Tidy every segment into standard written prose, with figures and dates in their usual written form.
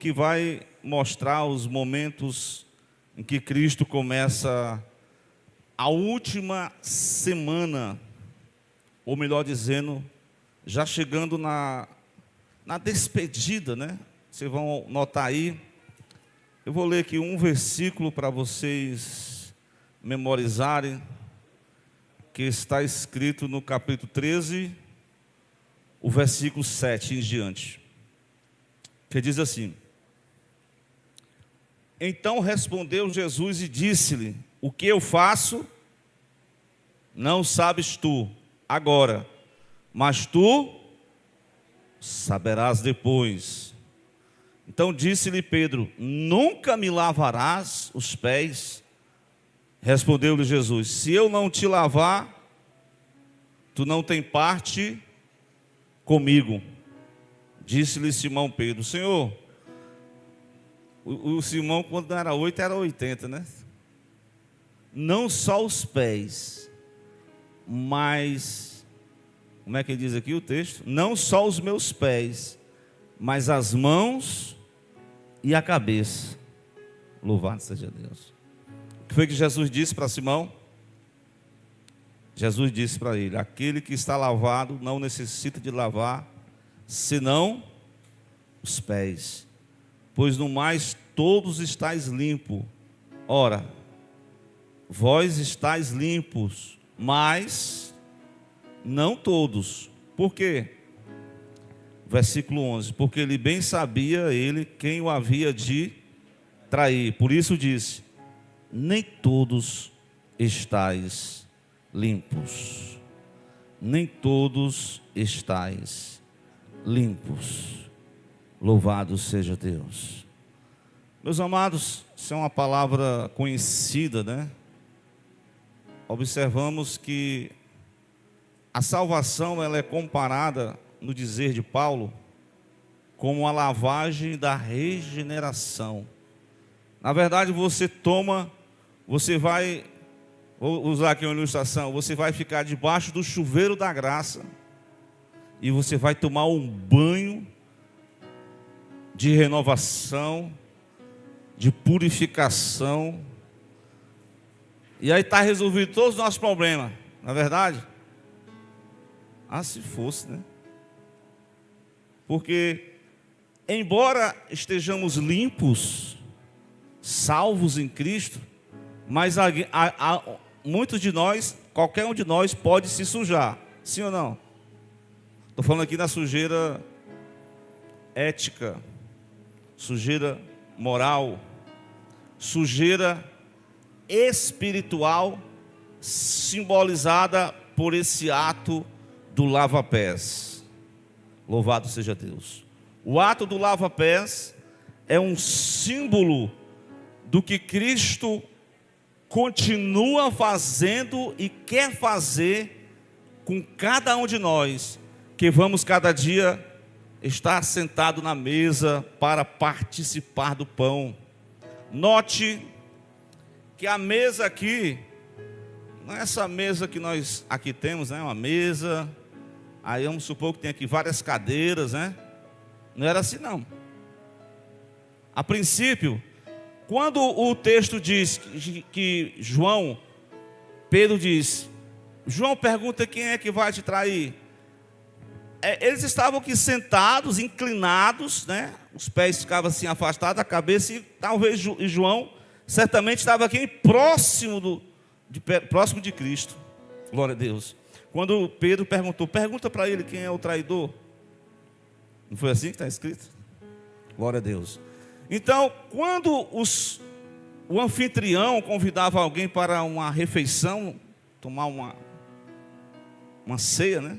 que vai mostrar os momentos em que Cristo começa a última semana, ou melhor dizendo, já chegando na despedida, né? Vocês vão notar aí. Eu vou ler aqui um versículo para vocês memorizarem, que está escrito no capítulo 13, o versículo 7 em diante, que diz assim: Então respondeu Jesus e disse-lhe: O que eu faço, não sabes tu agora, mas tu saberás depois. Então disse-lhe Pedro: Nunca me lavarás os pés? Respondeu-lhe Jesus: Se eu não te lavar, tu não tem parte comigo. Disse-lhe Simão Pedro: Senhor, o Simão, quando não era 8, era 80, né? Não só os pés, mas, como é que ele diz aqui o texto? Não só os meus pés, mas as mãos e a cabeça. Louvado seja Deus. O que foi que Jesus disse para Simão? Jesus disse para ele: Aquele que está lavado não necessita de lavar, senão os pés, pois no mais todos estáis limpos. Ora, vós estáis limpos, mas não todos. Por quê? Versículo 11: Porque ele bem sabia ele quem o havia de trair. Por isso disse: Nem todos estáis limpos. Nem todos estáis limpos. Louvado seja Deus. Meus amados, isso é uma palavra conhecida, né? Observamos que a salvação ela é comparada, no dizer de Paulo, como a lavagem da regeneração. Na verdade, você vai, vou usar aqui uma ilustração, você vai ficar debaixo do chuveiro da graça e você vai tomar um banho de renovação, de purificação, e aí está resolvido todos os nossos problemas, na verdade? Ah, se fosse, né? Porque, embora estejamos limpos, salvos em Cristo, mas muitos de nós, qualquer um de nós pode se sujar, sim ou não? Estou falando aqui da sujeira ética, sujeira moral, sujeira espiritual, simbolizada por esse ato do lava-pés. Louvado seja Deus. O ato do lava-pés é um símbolo do que Cristo continua fazendo e quer fazer com cada um de nós, que vamos cada dia estar sentado na mesa para participar do pão. Note que a mesa aqui, não é essa mesa que nós aqui temos, né? Uma mesa, aí vamos supor que tem aqui várias cadeiras, né? Não era assim não. A princípio, quando o texto diz que Pedro diz, João pergunta quem é que vai te trair. Eles estavam aqui sentados, inclinados, né? Os pés ficavam assim afastados, a cabeça, e talvez João certamente estava aqui próximo de Cristo. Glória a Deus. Quando Pedro pergunta para ele quem é o traidor. Não foi assim que está escrito? Glória a Deus. Então, quando o anfitrião convidava alguém para uma refeição, tomar uma ceia, né?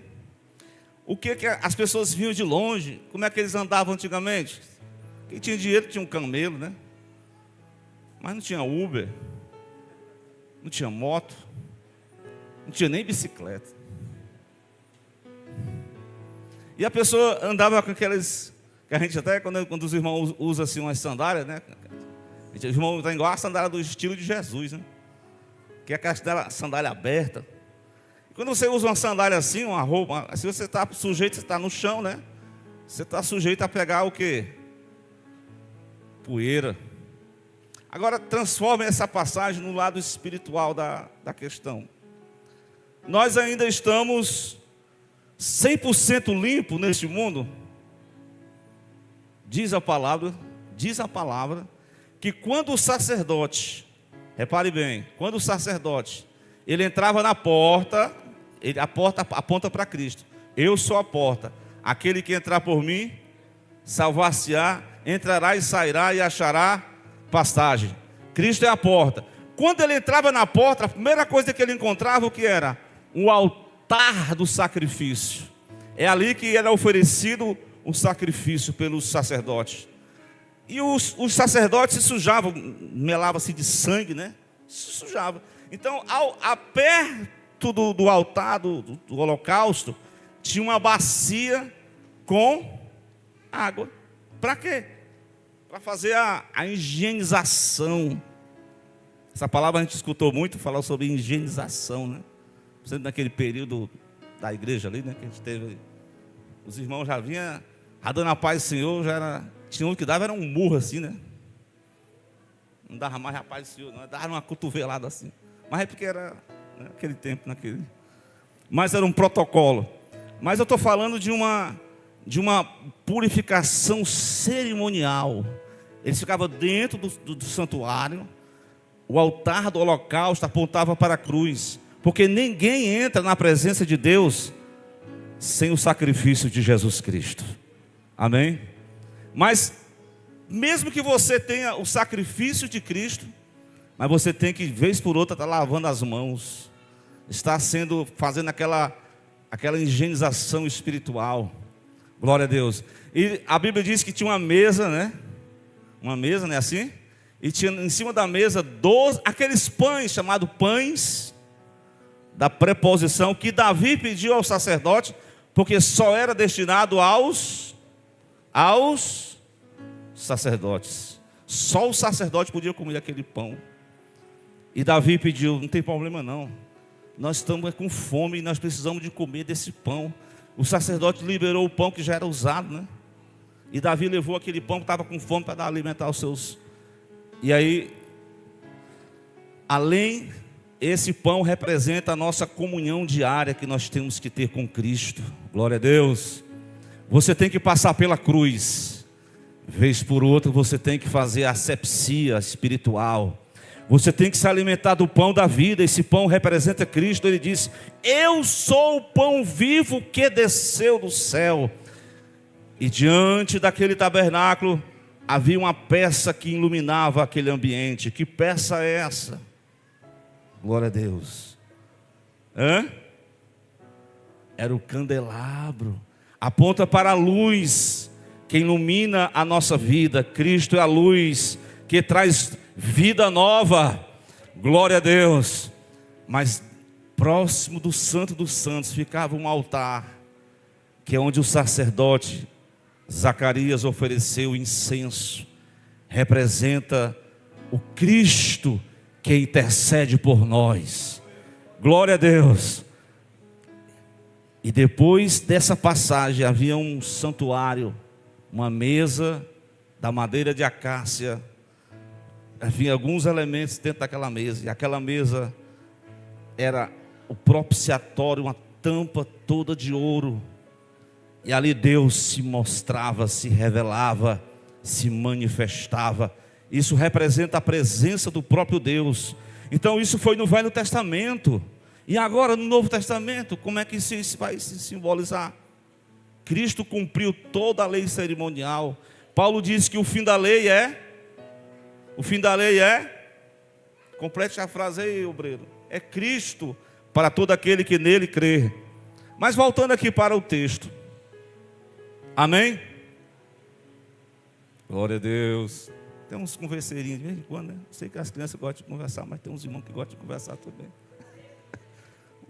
O que as pessoas vinham de longe? Como é que eles andavam antigamente? Quem tinha dinheiro tinha um camelo, né? Mas não tinha Uber, não tinha moto, não tinha nem bicicleta. E a pessoa andava com aquelas, que a gente até, quando os irmãos usam assim umas sandálias, né? Os irmãos estão igual a sandália do estilo de Jesus, né? Que é aquela sandália aberta. Quando você usa uma sandália assim, uma roupa, se você está sujeito, você está no chão, né? Você está sujeito a pegar o quê? poeira. Agora transforme essa passagem no lado espiritual da questão. Nós ainda estamos 100% limpo neste mundo? Diz a palavra que quando o sacerdote, repare bem, quando o sacerdote, ele entrava na porta, a porta aponta para Cristo. Eu sou a porta. Aquele que entrar por mim, salvar-se-á, entrará e sairá e achará pastagem. Cristo é a porta. Quando ele entrava na porta, a primeira coisa que ele encontrava, o que era? Um altar do sacrifício. É ali que era oferecido um sacrifício pelos sacerdotes. E os sacerdotes se sujavam, melava-se de sangue, né? Se sujava. Então, perto do altar do holocausto, tinha uma bacia com água. Para quê? Para fazer a higienização. Essa palavra a gente escutou muito falar sobre higienização, né? Sendo naquele período da igreja ali, né? Que a gente teve. Os irmãos já vinham dando a paz do Senhor, já era. Tinha um que dava, era um murro assim, né? Não dava mais a paz do Senhor, não. Dava uma cotovelada assim. Mas é porque era naquele tempo, Mas era um protocolo. Mas eu estou falando de uma purificação cerimonial. Eles ficavam dentro do santuário. O altar do holocausto apontava para a cruz. Porque ninguém entra na presença de Deus sem o sacrifício de Jesus Cristo. Amém? Mas, mesmo que você tenha o sacrifício de Cristo, mas você tem que, vez por outra, estar lavando as mãos. Está fazendo aquela higienização espiritual. Glória a Deus. E a Bíblia diz que tinha uma mesa, né? Uma mesa, não é assim? E tinha em cima da mesa aqueles pães, chamados pães da preposição, que Davi pediu ao sacerdote, porque só era destinado aos sacerdotes. Só o sacerdote podia comer aquele pão. E Davi pediu: não tem problema não, nós estamos com fome e nós precisamos de comer desse pão. O sacerdote liberou o pão que já era usado, né? E Davi levou aquele pão que estava com fome para alimentar os seus. E aí, esse pão representa a nossa comunhão diária que nós temos que ter com Cristo. Glória a Deus. Você tem que passar pela cruz. Vez por outra você tem que fazer a asepsia espiritual. Você tem que se alimentar do pão da vida. Esse pão representa Cristo. Ele disse: eu sou o pão vivo que desceu do céu. E diante daquele tabernáculo havia uma peça que iluminava aquele ambiente. Que peça é essa? Glória a Deus. Era o candelabro. Aponta para a luz que ilumina a nossa vida. Cristo é a luz que traz vida nova. Glória a Deus. Mas próximo do Santo dos Santos ficava um altar, que é onde o sacerdote Zacarias ofereceu incenso. Representa o Cristo que intercede por nós. Glória a Deus. E depois dessa passagem havia um santuário, uma mesa da madeira de acácia. Havia alguns elementos dentro daquela mesa. E aquela mesa era o propiciatório, uma tampa toda de ouro. E ali Deus se mostrava, se revelava, se manifestava. Isso representa a presença do próprio Deus. Então isso foi no Velho Testamento. E agora no Novo Testamento, como é que isso vai se simbolizar? Cristo cumpriu toda a lei cerimonial. Paulo diz que o fim da lei é... Complete a frase aí, obreiro. É Cristo para todo aquele que nele crê. Mas voltando aqui para o texto. Amém? Glória a Deus. Tem uns converseirinhos de vez em quando, né? Sei que as crianças gostam de conversar, mas tem uns irmãos que gostam de conversar também.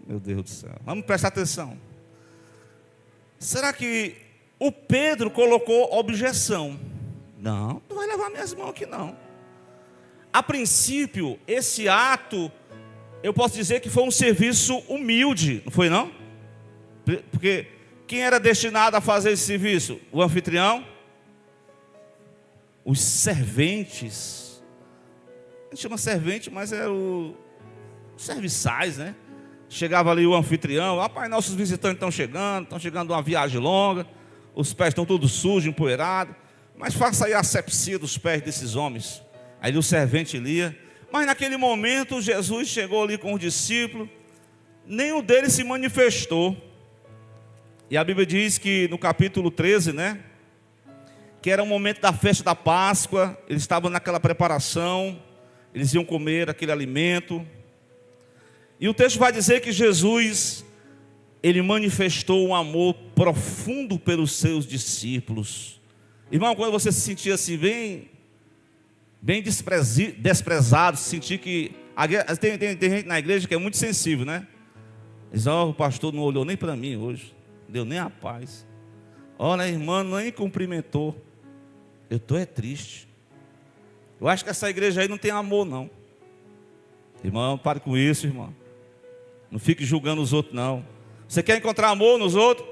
Meu Deus do céu. Vamos prestar atenção. Será que o Pedro colocou objeção? Não vai levar minhas mãos aqui não. A princípio, esse ato, eu posso dizer que foi um serviço humilde, não foi não? Porque quem era destinado a fazer esse serviço? O anfitrião? os serventes, a gente chama servente, mas é o serviçais, né? Chegava ali o anfitrião, rapaz, nossos visitantes estão chegando de uma viagem longa, os pés estão todos sujos, empoeirados, mas faça aí a asepsia dos pés desses homens. Aí o servente lia, mas naquele momento Jesus chegou ali com os discípulos, nenhum deles se manifestou. E a Bíblia diz que no capítulo 13, né, que era o momento da festa da Páscoa, eles estavam naquela preparação, eles iam comer aquele alimento. E o texto vai dizer que Jesus, ele manifestou um amor profundo pelos seus discípulos. Irmão, quando você se sentia assim, bem desprezado, sentir que... Tem gente na igreja que é muito sensível, né? Diz, o pastor não olhou nem para mim hoje, deu nem a paz. Olha, a irmã nem cumprimentou. Eu estou triste. Eu acho que essa igreja aí não tem amor, não. Irmão, pare com isso, irmão. Não fique julgando os outros, não. Você quer encontrar amor nos outros?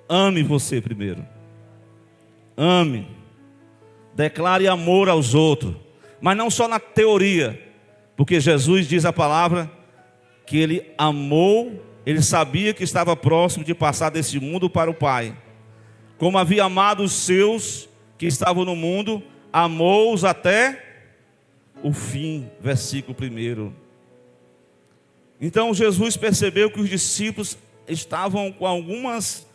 Ame você primeiro. Ame. Declare amor aos outros. Mas não só na teoria. Porque Jesus diz a palavra que ele amou, ele sabia que estava próximo de passar desse mundo para o Pai. Como havia amado os seus que estavam no mundo, amou-os até o fim. Versículo 1. Então Jesus percebeu que os discípulos estavam com algumas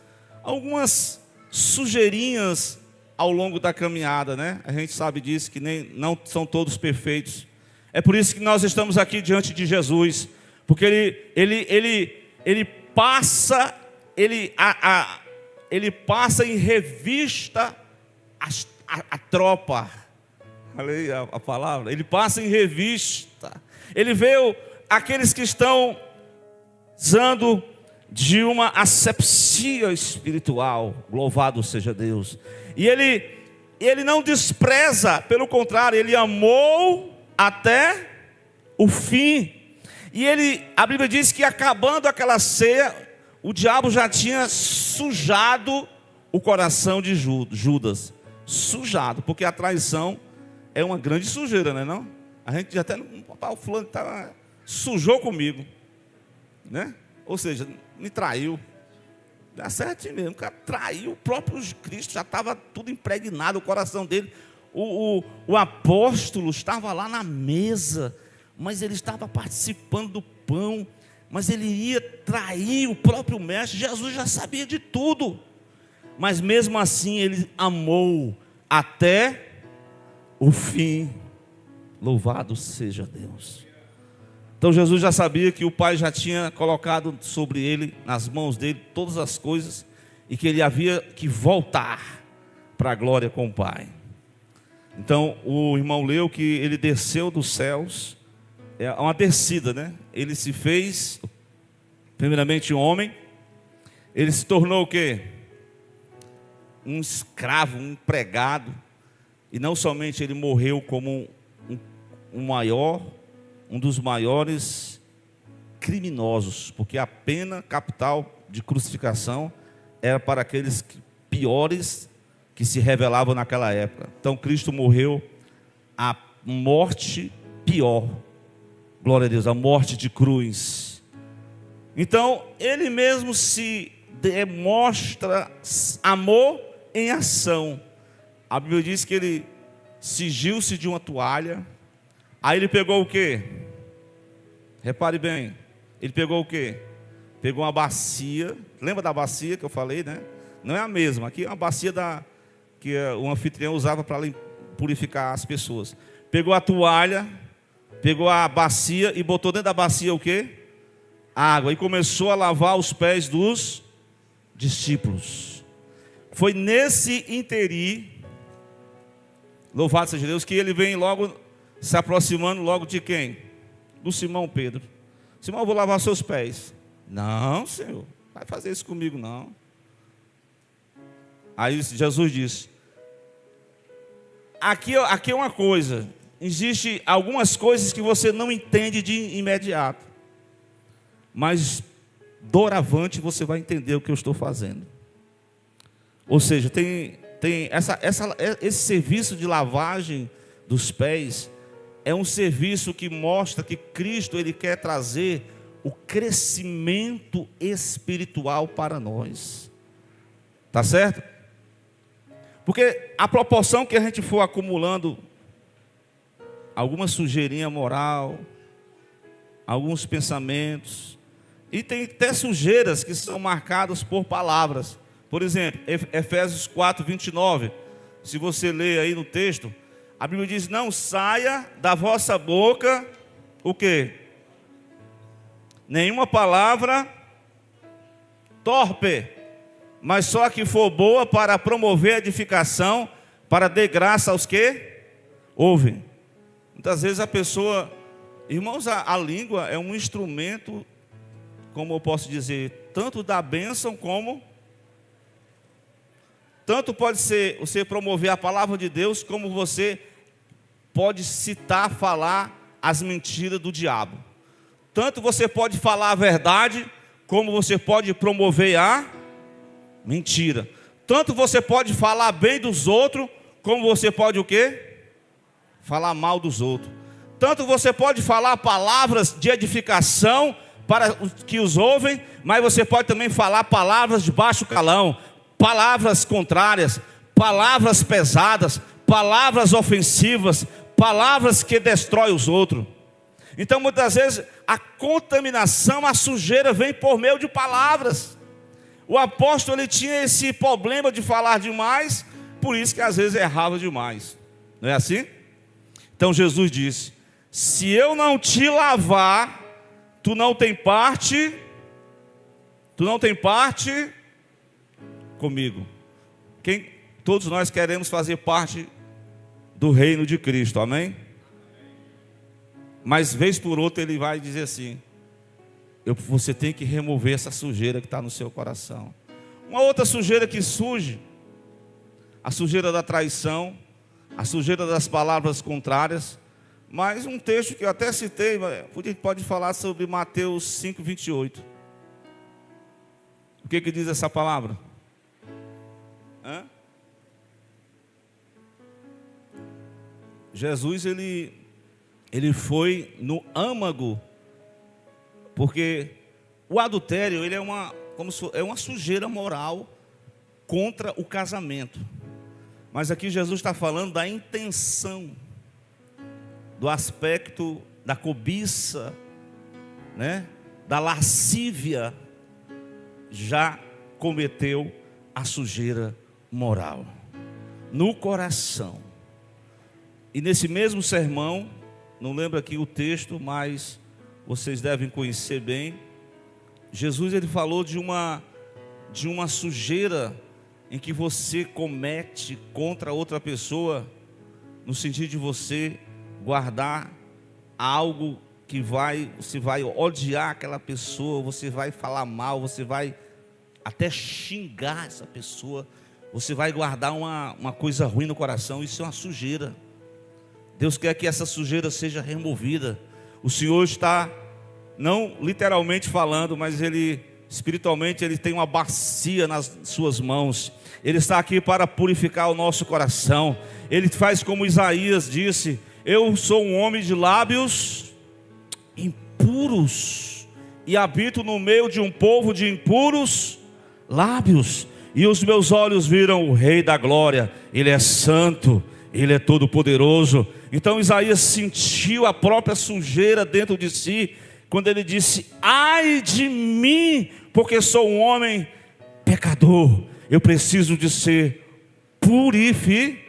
sujeirinhas ao longo da caminhada, né? A gente sabe disso, que não são todos perfeitos. É por isso que nós estamos aqui diante de Jesus, porque ele passa em revista a tropa. Olha a palavra. Ele passa em revista. Ele vê aqueles que estão usando de uma asepsia espiritual. Louvado seja Deus. E ele não despreza, pelo contrário, ele amou até o fim. E a Bíblia diz que acabando aquela ceia, o diabo já tinha sujado o coração de Judas. Sujado, porque a traição é uma grande sujeira, não é não? A gente até, o fulano sujou comigo, né? Ou seja, me traiu. Dá certo mesmo, o cara traiu o próprio Cristo, já estava tudo impregnado o coração dele. O apóstolo estava lá na mesa, mas ele estava participando do pão, mas ele ia trair o próprio mestre. Jesus já sabia de tudo, mas mesmo assim ele amou até o fim. Louvado seja Deus. Então Jesus já sabia que o Pai já tinha colocado sobre ele, nas mãos dele, todas as coisas, e que ele havia que voltar para a glória com o Pai. Então o irmão leu que ele desceu dos céus, é uma descida, né? Ele se fez, primeiramente, homem. Ele se tornou o quê? Um escravo, um empregado. E não somente ele morreu como um dos maiores criminosos, porque a pena capital de crucificação era para aqueles piores que se revelavam naquela época. Então Cristo morreu a morte pior. Glória a Deus, a morte de cruz. Então ele mesmo se demonstra amor em ação. A Bíblia diz que ele cingiu-se de uma toalha. Aí ele pegou o quê? Repare bem. Ele pegou o quê? Pegou uma bacia. Lembra da bacia que eu falei, né? Não é a mesma. Aqui é uma bacia que o anfitrião usava para purificar as pessoas. Pegou a toalha, pegou a bacia e botou dentro da bacia o quê? Água. E começou a lavar os pés dos discípulos. Foi nesse interim, louvado seja Deus, que ele vem logo se aproximando logo de quem? Do Simão Pedro. Simão, eu vou lavar seus pés. Não, Senhor, vai fazer isso comigo não. Aí Jesus disse: aqui é uma coisa, existe algumas coisas que você não entende de imediato, mas doravante você vai entender o que eu estou fazendo. Ou seja, tem esse serviço de lavagem dos pés é um serviço que mostra que Cristo ele quer trazer o crescimento espiritual para nós. Tá certo? Porque a proporção que a gente for acumulando alguma sujeirinha moral, alguns pensamentos, e tem até sujeiras que são marcadas por palavras. Por exemplo, Efésios 4, 29. Se você ler aí no texto, a Bíblia diz: não saia da vossa boca o quê? Nenhuma palavra torpe, mas só a que for boa para promover a edificação, para dar graça aos que ouvem. Muitas vezes a pessoa, irmãos, a língua é um instrumento, como eu posso dizer, tanto da bênção como, tanto pode ser você promover a palavra de Deus, como você pode citar, falar as mentiras do diabo. Tanto você pode falar a verdade, como você pode promover a mentira. Tanto você pode falar bem dos outros, como você pode o quê? Falar mal dos outros. Tanto você pode falar palavras de edificação para os que os ouvem, mas você pode também falar palavras de baixo calão, palavras contrárias, palavras pesadas, palavras ofensivas, palavras que destroem os outros. Então muitas vezes a contaminação, a sujeira vem por meio de palavras. O apóstolo ele tinha esse problema de falar demais, por isso que às vezes errava demais. Não é assim? Então Jesus disse: se eu não te lavar, tu não tem parte comigo. Todos nós queremos fazer parte do reino de Cristo, amém? Mas vez por outra ele vai dizer assim: você tem que remover essa sujeira que está no seu coração. Uma outra sujeira que surge, a sujeira da traição, a sujeira das palavras contrárias. Mas um texto que eu até citei, pode falar sobre Mateus 5, 28. O que diz essa palavra? Jesus ele foi no âmago, porque o adultério ele é uma sujeira moral contra o casamento. Mas aqui Jesus está falando da intenção, do aspecto da cobiça, né? Da lascívia, já cometeu a sujeira moral no coração. E nesse mesmo sermão, não lembro aqui o texto, mas vocês devem conhecer bem, Jesus ele falou de uma sujeira em que você comete contra outra pessoa, no sentido de você guardar algo que você vai odiar aquela pessoa, você vai falar mal, você vai até xingar essa pessoa, você vai guardar uma coisa ruim no coração. Isso é uma sujeira. Deus quer que essa sujeira seja removida. O Senhor está, não literalmente falando, mas espiritualmente ele tem uma bacia nas suas mãos. Ele está aqui para purificar o nosso coração. Ele faz como Isaías disse: eu sou um homem de lábios impuros e habito no meio de um povo de impuros lábios, e os meus olhos viram o Rei da Glória. Ele é santo, ele é todo poderoso. Então Isaías sentiu a própria sujeira dentro de si, quando ele disse: ai de mim, porque sou um homem pecador, eu preciso de ser purificado.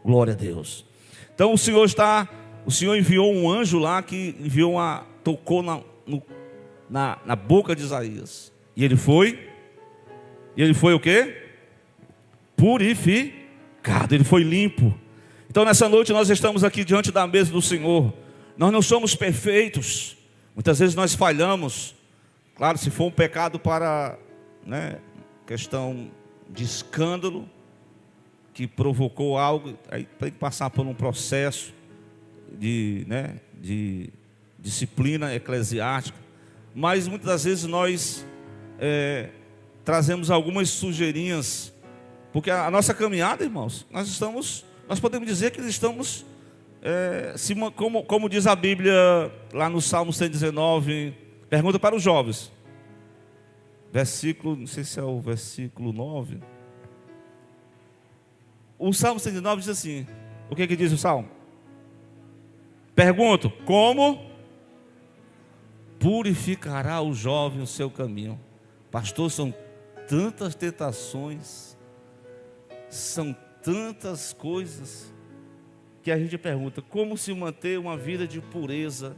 Glória a Deus. Então o Senhor enviou um anjo lá, que tocou na boca de Isaías, e ele foi o quê? Purificado, ele foi limpo. Então nessa noite nós estamos aqui diante da mesa do Senhor. Nós não somos perfeitos, muitas vezes nós falhamos. Claro, se for um pecado para questão de escândalo, que provocou algo, aí tem que passar por um processo de disciplina eclesiástica. Mas muitas vezes nós trazemos algumas sujeirinhas Porque a nossa caminhada, irmãos, nós podemos dizer que estamos, como diz a Bíblia lá no Salmo 119, pergunta para os jovens, versículo, não sei se é o versículo 9. O Salmo 119 diz assim, o que diz o Salmo? Pergunto, como purificará o jovem o seu caminho? Pastor, são tantas tentações, são tantas coisas, que a gente pergunta, como se manter uma vida de pureza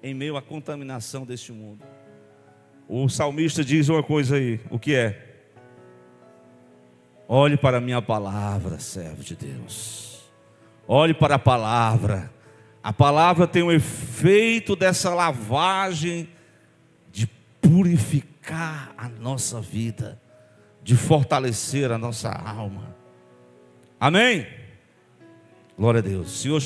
em meio à contaminação deste mundo? O salmista diz uma coisa aí, o que é? Olhe para a minha palavra, servo de Deus. Olhe para a palavra. A palavra tem o efeito dessa lavagem de purificar a nossa vida, de fortalecer a nossa alma. Amém? Glória a Deus. O Senhor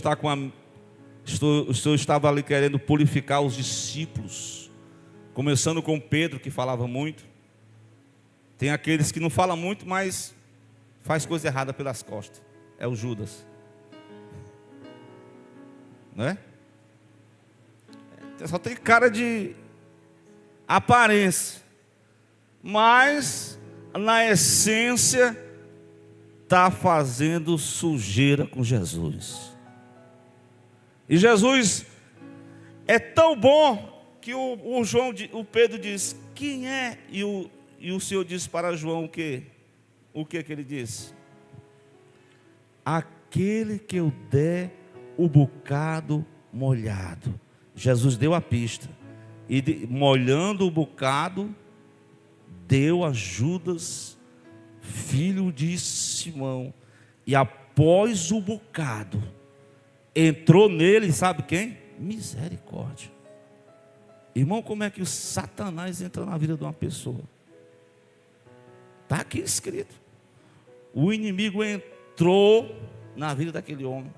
o Senhor estava ali querendo purificar os discípulos, começando com Pedro, que falava muito. Tem aqueles que não falam muito, mas faz coisa errada pelas costas. É o Judas, não é? Só tem cara de aparência, mas na essência está fazendo sujeira com Jesus. E Jesus é tão bom que o Pedro diz, quem é? E o Senhor disse para João o que ele disse? Aquele que eu der o bocado molhado. Jesus deu a pista. E molhando o bocado, deu a Judas, filho de Simão. E após o bocado, entrou nele, sabe quem? Misericórdia. Irmão, como é que o Satanás entra na vida de uma pessoa? Está aqui escrito. O inimigo entrou na vida daquele homem.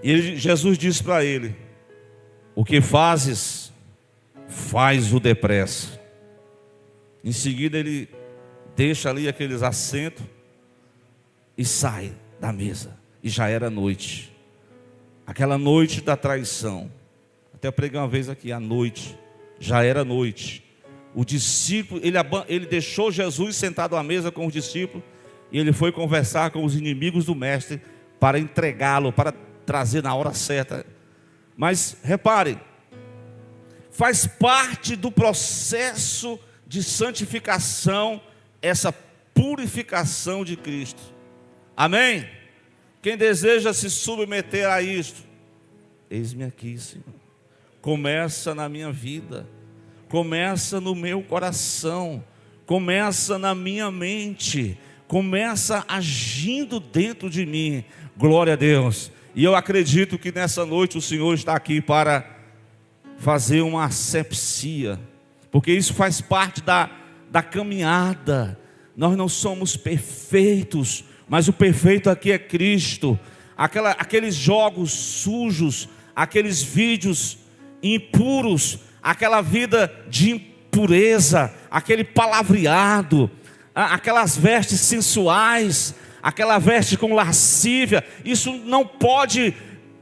E Jesus disse para ele, o que fazes, faz-o depressa. Em seguida ele deixa ali aqueles assentos e sai da mesa. E já era noite. Aquela noite da traição. Até eu preguei uma vez aqui, à noite. Já era noite. O discípulo, ele deixou Jesus sentado à mesa com os discípulos. E ele foi conversar com os inimigos do mestre para entregá-lo, para trazer na hora certa. Mas reparem, faz parte do processo de santificação essa purificação de Cristo. Amém? Quem deseja se submeter a isto, eis-me aqui, Senhor. Começa na minha vida, começa no meu coração, começa na minha mente, começa agindo dentro de mim. Glória a Deus. E eu acredito que nessa noite o Senhor está aqui para fazer uma asepsia, porque isso faz parte da caminhada. Nós não somos perfeitos, mas o perfeito aqui é Cristo. Aqueles jogos sujos, aqueles vídeos impuros, aquela vida de impureza, aquele palavreado, aquelas vestes sensuais, aquela veste com lascívia, isso não pode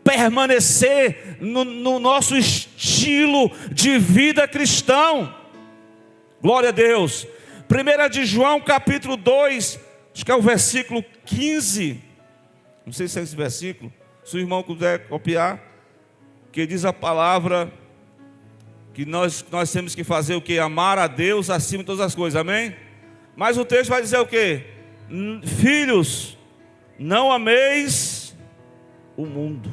permanecer no nosso estilo de vida cristão. Glória a Deus. 1 de João capítulo 2, acho que é o versículo 15, não sei se é esse versículo, se o irmão puder copiar, que diz a palavra que nós temos que fazer o que? Amar a Deus acima de todas as coisas, amém? Mas o texto vai dizer o que? Filhos, não ameis o mundo.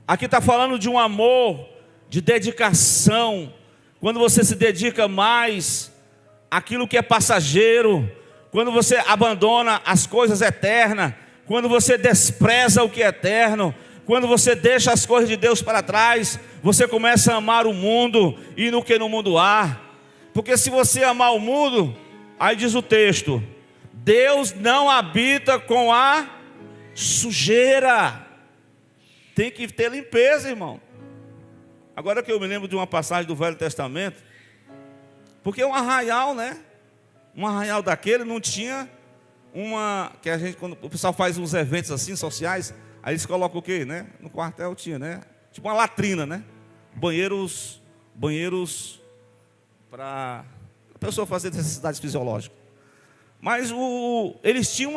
Aqui está falando de um amor, de dedicação. Quando você se dedica mais àquilo que é passageiro, quando você abandona as coisas eternas, quando você despreza o que é eterno, quando você deixa as coisas de Deus para trás, você começa a amar o mundo e no que no mundo há. Porque se você amar o mundo, aí diz o texto, Deus não habita com a sujeira. Tem que ter limpeza, irmão. Agora que eu me lembro de uma passagem do Velho Testamento, porque é um arraial, né? Um arraial daquele não tinha uma... Que a gente, quando o pessoal faz uns eventos assim, sociais, aí eles colocam o quê, né? No quartel tinha, né? Tipo uma latrina, né? Banheiros para a pessoa fazer necessidades fisiológicas. Mas eles tinham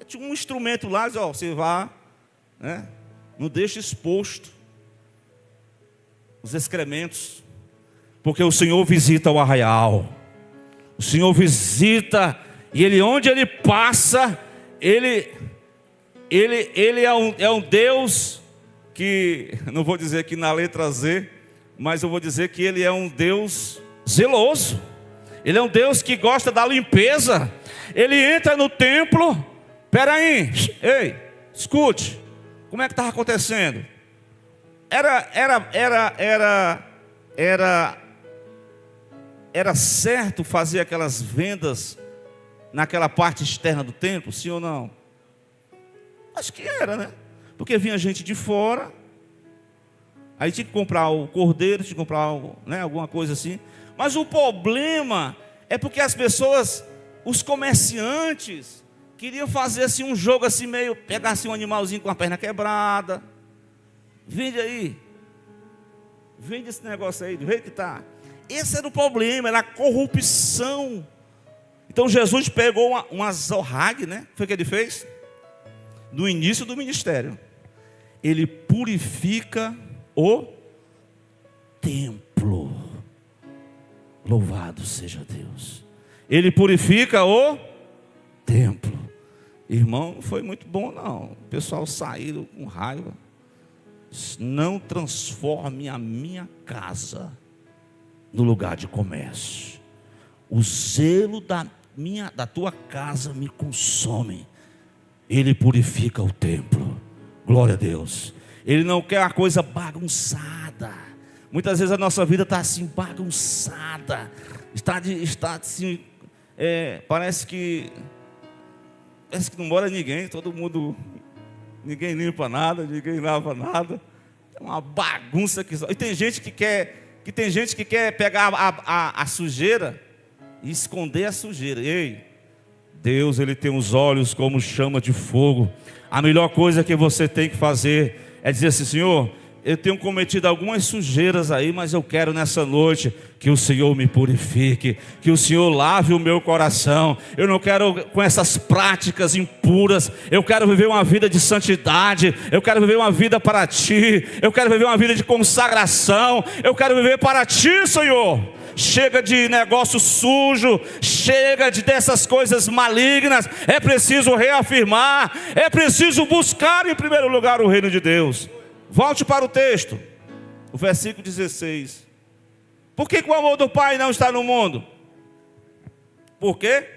tinha um instrumento lá, diz, ó, você vá, né? Não deixe exposto os excrementos, porque o Senhor visita o arraial. O Senhor visita, e Ele, onde Ele passa, Ele é um Deus que, não vou dizer aqui na letra Z, mas eu vou dizer que Ele é um Deus zeloso. Ele é um Deus que gosta da limpeza. Ele entra no templo. Espera aí, ei, escute, como é que estava acontecendo? Era certo fazer aquelas vendas naquela parte externa do templo, sim ou não? Acho que era, né? Porque vinha gente de fora, aí tinha que comprar o cordeiro, tinha que comprar, né, alguma coisa assim. Mas o problema é porque as pessoas, os comerciantes, queriam fazer assim um jogo assim meio, pegar assim um animalzinho com a perna quebrada. Vende aí. Vende esse negócio aí, do jeito que está. Esse era o problema, era a corrupção. Então Jesus pegou uma zorrague, né? Foi o que ele fez? No início do ministério. Ele purifica o templo. Louvado seja Deus. Ele purifica o templo. Irmão, não foi muito bom não. O pessoal saiu com raiva. Não transforme a minha casa no lugar de comércio. O zelo da tua casa me consome. Ele purifica o templo. Glória a Deus. Ele não quer a coisa bagunçada. Muitas vezes a nossa vida está assim bagunçada. Está assim, parece que não mora ninguém. Todo mundo, ninguém limpa nada, ninguém lava nada. É uma bagunça que só. E tem gente que quer pegar a sujeira e esconder a sujeira. Ei, Deus, Ele tem os olhos como chama de fogo. A melhor coisa que você tem que fazer é dizer assim: Senhor, eu tenho cometido algumas sujeiras aí, mas eu quero nessa noite que o Senhor me purifique, que o Senhor lave o meu coração. Eu não quero com essas práticas impuras. Eu quero viver uma vida de santidade. Eu quero viver uma vida para Ti. Eu quero viver uma vida de consagração. Eu quero viver para Ti, Senhor. Chega de negócio sujo, chega dessas coisas malignas. É preciso reafirmar, é preciso buscar em primeiro lugar o reino de Deus. Volte para o texto, o versículo 16. Por que o amor do Pai não está no mundo? Por quê?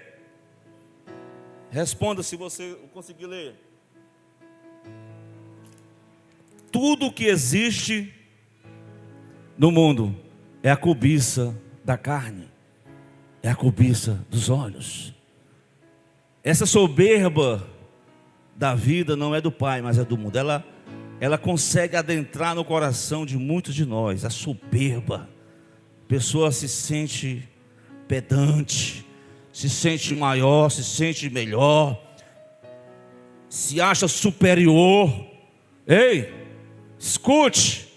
Responda se você conseguir ler. Tudo que existe no mundo é a cobiça da carne, é a cobiça dos olhos. Essa soberba da vida não é do Pai, mas é do mundo. Ela consegue adentrar no coração de muitos de nós. A soberba. A pessoa se sente pedante, se sente maior, se sente melhor, se acha superior. Ei, escute,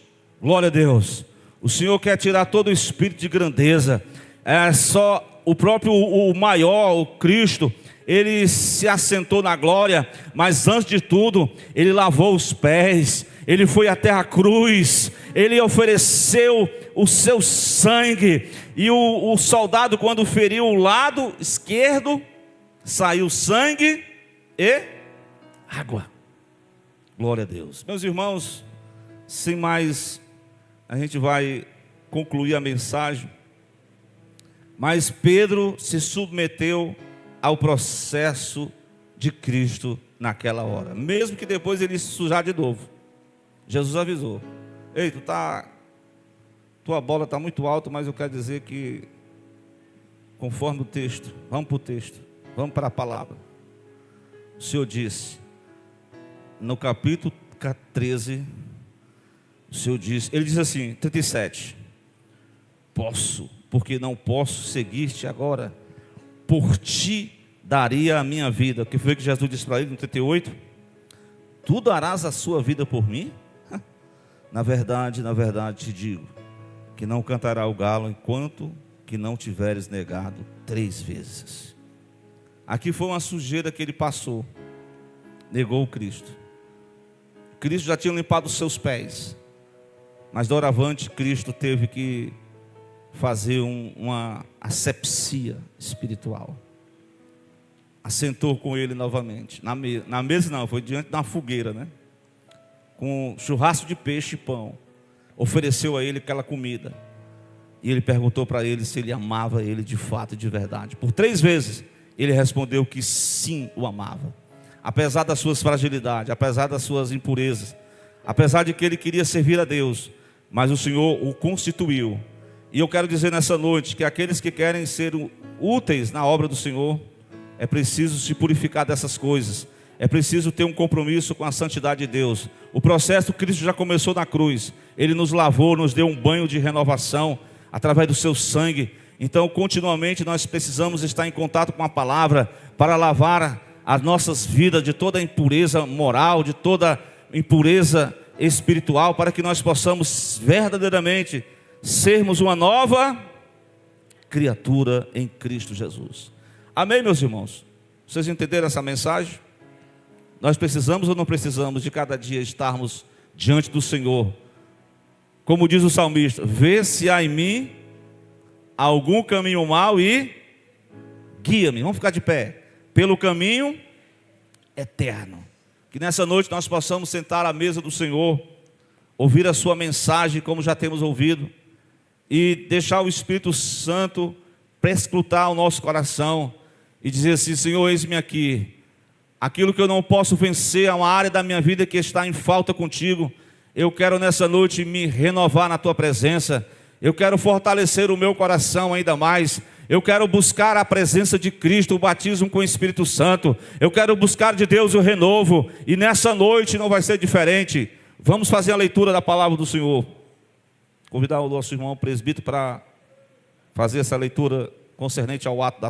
glória a Deus. O Senhor quer tirar todo o espírito de grandeza. É só o próprio, o maior, o Cristo, Ele se assentou na glória, mas antes de tudo, Ele lavou os pés, Ele foi até a cruz, Ele ofereceu o seu sangue, e o soldado, quando feriu o lado esquerdo, saiu sangue e água. Glória a Deus. Meus irmãos, sem mais, a gente vai concluir a mensagem, mas Pedro se submeteu ao processo de Cristo naquela hora, mesmo que depois ele se sujar de novo. Jesus avisou: ei, tua bola está muito alta, mas eu quero dizer que, conforme o texto, vamos para o texto, vamos para a palavra. O Senhor disse, no capítulo 13, o Senhor disse, Ele diz assim, 37, posso, porque não posso seguir-te agora, por ti daria a minha vida. O que foi que Jesus disse para ele no 38? Tu darás a sua vida por mim? Na verdade te digo, que não cantará o galo enquanto que não tiveres negado 3 vezes. Aqui foi uma sujeira que ele passou. Negou o Cristo. Cristo já tinha limpado os seus pés, mas doravante Cristo teve que fazer uma asepsia espiritual. Assentou com ele novamente, na mesa não, foi diante da fogueira, né? Com churrasco de peixe e pão, ofereceu a ele aquela comida, e ele perguntou para ele se ele amava ele de fato e de verdade. Por 3 vezes ele respondeu que sim, o amava, apesar das suas fragilidades, apesar das suas impurezas, apesar de que ele queria servir a Deus, mas o Senhor o constituiu. E eu quero dizer nessa noite que aqueles que querem ser úteis na obra do Senhor, é preciso se purificar dessas coisas, é preciso ter um compromisso com a santidade de Deus. O processo Cristo já começou na cruz, Ele nos lavou, nos deu um banho de renovação, através do seu sangue. Então continuamente nós precisamos estar em contato com a palavra, para lavar as nossas vidas de toda impureza moral, de toda impureza espiritual, para que nós possamos verdadeiramente sermos uma nova criatura em Cristo Jesus. Amém, meus irmãos? Vocês entenderam essa mensagem? Nós precisamos ou não precisamos de cada dia estarmos diante do Senhor? Como diz o salmista, vê se há em mim algum caminho mau e guia-me. Vamos ficar de pé. Pelo caminho eterno. Que nessa noite nós possamos sentar à mesa do Senhor, ouvir a sua mensagem como já temos ouvido, e deixar o Espírito Santo prescrutar o nosso coração e dizer assim: Senhor, eis-me aqui. Aquilo que eu não posso vencer é uma área da minha vida que está em falta contigo. Eu quero nessa noite me renovar na tua presença. Eu quero fortalecer o meu coração ainda mais. Eu quero buscar a presença de Cristo, o batismo com o Espírito Santo. Eu quero buscar de Deus o renovo. E nessa noite não vai ser diferente. Vamos fazer a leitura da palavra do Senhor. Convidar o nosso irmão presbítero para fazer essa leitura concernente ao ato da